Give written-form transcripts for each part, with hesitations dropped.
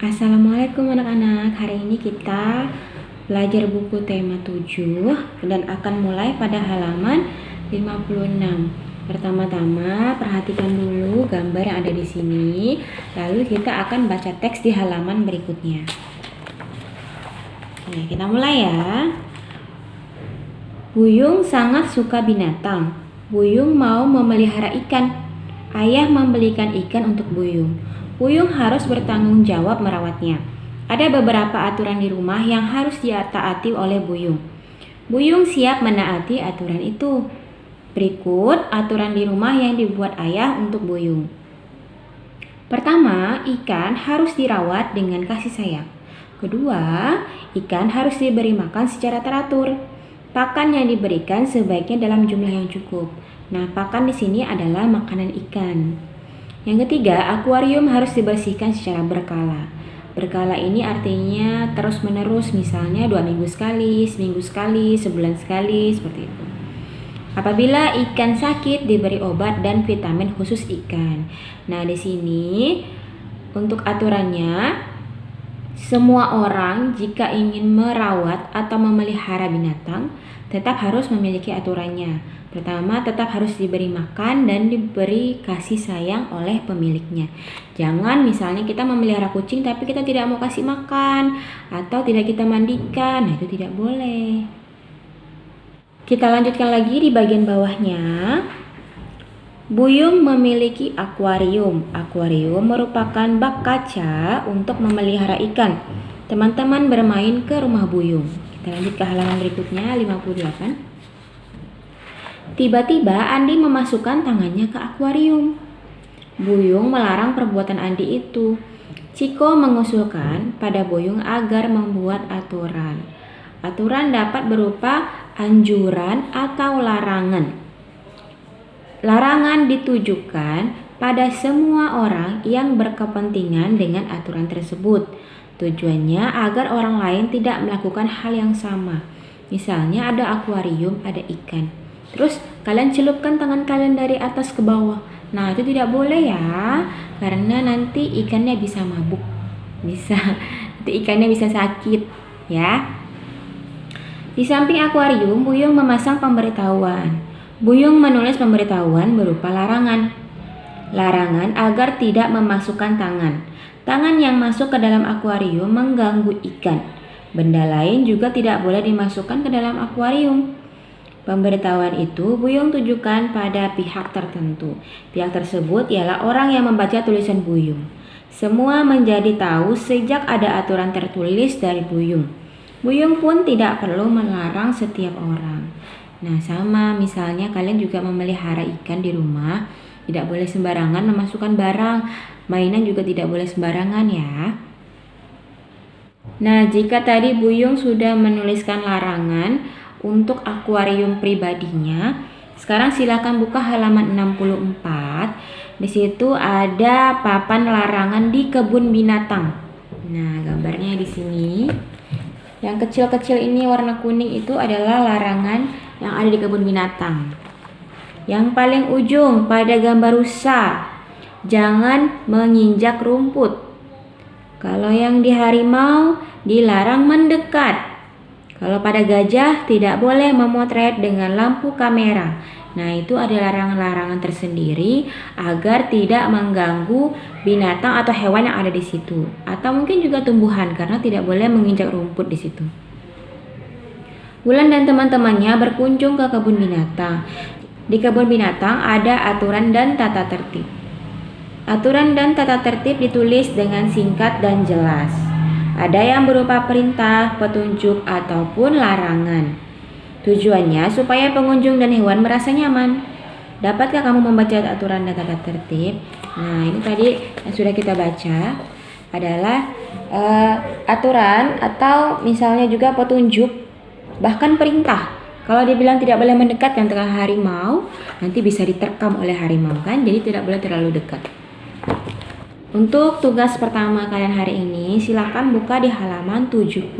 Assalamualaikum anak-anak. Hari ini kita belajar buku tema 7 dan akan mulai pada halaman 56. Pertama-tama perhatikan dulu gambar yang ada di sini. Lalu kita akan baca teks di halaman berikutnya. Nah, kita mulai ya. Buyung sangat suka binatang. Buyung mau memelihara ikan. Ayah membelikan ikan untuk Buyung. Buyung harus bertanggung jawab merawatnya. Ada beberapa aturan di rumah yang harus ditaati oleh Buyung. Buyung siap menaati aturan itu. Berikut aturan di rumah yang dibuat ayah untuk Buyung. Pertama, ikan harus dirawat dengan kasih sayang. Kedua, ikan harus diberi makan secara teratur. Pakan yang diberikan sebaiknya dalam jumlah yang cukup. Nah, pakan di sini adalah makanan ikan. Yang ketiga, akuarium harus dibersihkan secara berkala. Berkala ini artinya terus-menerus, misalnya 2 minggu sekali, seminggu sekali, sebulan sekali, seperti itu. Apabila ikan sakit, diberi obat dan vitamin khusus ikan. Nah, di sini untuk aturannya, semua orang jika ingin merawat atau memelihara binatang, tetap harus memiliki aturannya. Pertama, tetap harus diberi makan dan diberi kasih sayang oleh pemiliknya. Jangan misalnya kita memelihara kucing tapi kita tidak mau kasih makan atau tidak kita mandikan. Nah, itu tidak boleh. Kita lanjutkan lagi di bagian bawahnya. Buyung memiliki akuarium. Akuarium merupakan bak kaca untuk memelihara ikan. Teman-teman bermain ke rumah Buyung. Kita lanjut ke halaman berikutnya, 58. Tiba-tiba Andi memasukkan tangannya ke akuarium. Buyung melarang perbuatan Andi itu. Ciko mengusulkan pada Buyung agar membuat aturan. Aturan dapat berupa anjuran atau larangan. Larangan ditujukan pada semua orang yang berkepentingan dengan aturan tersebut. Tujuannya agar orang lain tidak melakukan hal yang sama. Misalnya ada akuarium, ada ikan. Terus kalian celupkan tangan kalian dari atas ke bawah. Nah, itu tidak boleh ya, karena nanti ikannya bisa mabuk. Nanti ikannya bisa sakit ya. Di samping akuarium, Buyung memasang pemberitahuan. Buyung menulis pemberitahuan berupa larangan. Larangan agar tidak memasukkan tangan. Tangan yang masuk ke dalam akuarium mengganggu ikan. Benda lain juga tidak boleh dimasukkan ke dalam akuarium. Pemberitahuan itu Buyung tujukan pada pihak tertentu. Pihak tersebut ialah orang yang membaca tulisan Buyung. Semua menjadi tahu sejak ada aturan tertulis dari Buyung. Buyung pun tidak perlu melarang setiap orang. Nah, sama misalnya kalian juga memelihara ikan di rumah, tidak boleh sembarangan memasukkan barang, mainan juga tidak boleh sembarangan ya. Nah, jika tadi Buyung sudah menuliskan larangan untuk akuarium pribadinya, sekarang silakan buka halaman 64. Di situ ada papan larangan di kebun binatang. Nah, gambarnya di sini. Yang kecil-kecil ini warna kuning itu adalah larangan yang ada di kebun binatang. Yang paling ujung pada gambar rusa, jangan menginjak rumput. Kalau yang di harimau dilarang mendekat. Kalau pada gajah tidak boleh memotret dengan lampu kamera. Nah, itu ada larangan-larangan tersendiri agar tidak mengganggu binatang atau hewan yang ada di situ, atau mungkin juga tumbuhan karena tidak boleh menginjak rumput di situ. Wulan dan teman-temannya berkunjung ke kebun binatang. Di kebun binatang ada aturan dan tata tertib. Aturan dan tata tertib ditulis dengan singkat dan jelas. Ada yang berupa perintah, petunjuk, ataupun larangan. Tujuannya supaya pengunjung dan hewan merasa nyaman. Dapatkah kamu membaca aturan dan tata tertib? Nah, ini tadi yang sudah kita baca adalah aturan atau misalnya juga petunjuk, bahkan perintah. Kalau dibilang tidak boleh mendekat yang tengah harimau, nanti bisa diterkam oleh harimau kan, jadi tidak boleh terlalu dekat. Untuk tugas pertama kalian hari ini, silakan buka di halaman 75.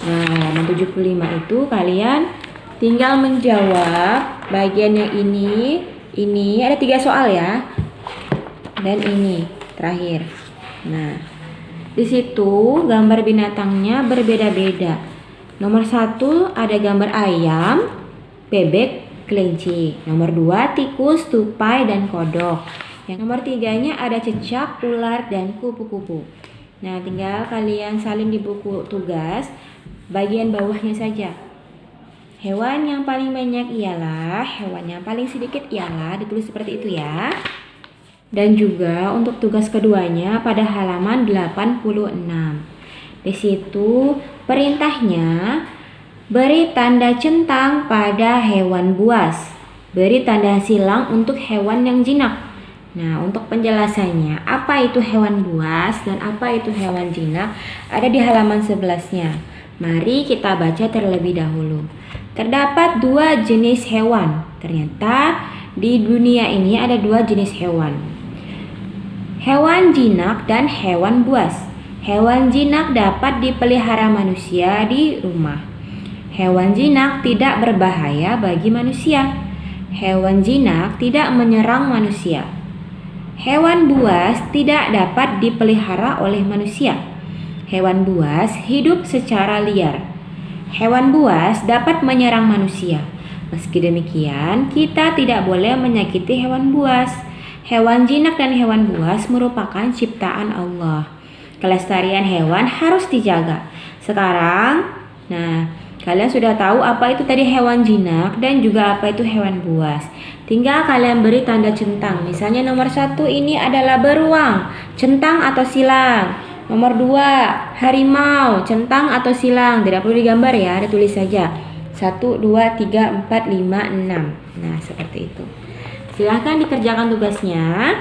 Nah, halaman 75 itu kalian tinggal menjawab bagian yang ini ada 3 soal ya. Dan ini terakhir. Nah, Di situ gambar binatangnya berbeda-beda. Nomor 1 ada gambar ayam, bebek, kelinci. Nomor 2 tikus, tupai, dan kodok. Yang nomor 3-nya ada cicak, ular, dan kupu-kupu. Nah, tinggal kalian salin di buku tugas bagian bawahnya saja. Hewan yang paling banyak ialah, hewan yang paling sedikit ialah, ditulis seperti itu ya. Dan juga untuk tugas keduanya pada halaman 86. Di situ perintahnya, beri tanda centang pada hewan buas. Beri tanda silang untuk hewan yang jinak. Nah, untuk penjelasannya, apa itu hewan buas dan apa itu hewan jinak ada di halaman 11-nya. Mari kita baca terlebih dahulu. Terdapat 2 jenis hewan. Ternyata di dunia ini ada 2 jenis hewan. Hewan jinak dan hewan buas. Hewan jinak dapat dipelihara manusia di rumah. Hewan jinak tidak berbahaya bagi manusia. Hewan jinak tidak menyerang manusia. Hewan buas tidak dapat dipelihara oleh manusia. Hewan buas hidup secara liar. Hewan buas dapat menyerang manusia. Meski demikian, kita tidak boleh menyakiti hewan buas. Hewan jinak dan hewan buas merupakan ciptaan Allah. Kelestarian hewan harus dijaga. Sekarang, kalian sudah tahu apa itu tadi hewan jinak dan juga apa itu hewan buas. Tinggal kalian beri tanda centang. Misalnya nomor 1 ini adalah beruang, centang atau silang. Nomor 2, harimau, centang atau silang. Tidak perlu digambar ya, ditulis saja. 1, 2, 3, 4, 5, 6. Nah, seperti itu. Silahkan dikerjakan tugasnya.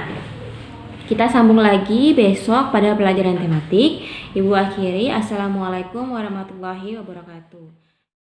Kita sambung lagi besok pada pelajaran tematik. Ibu akhiri, Assalamualaikum warahmatullahi wabarakatuh.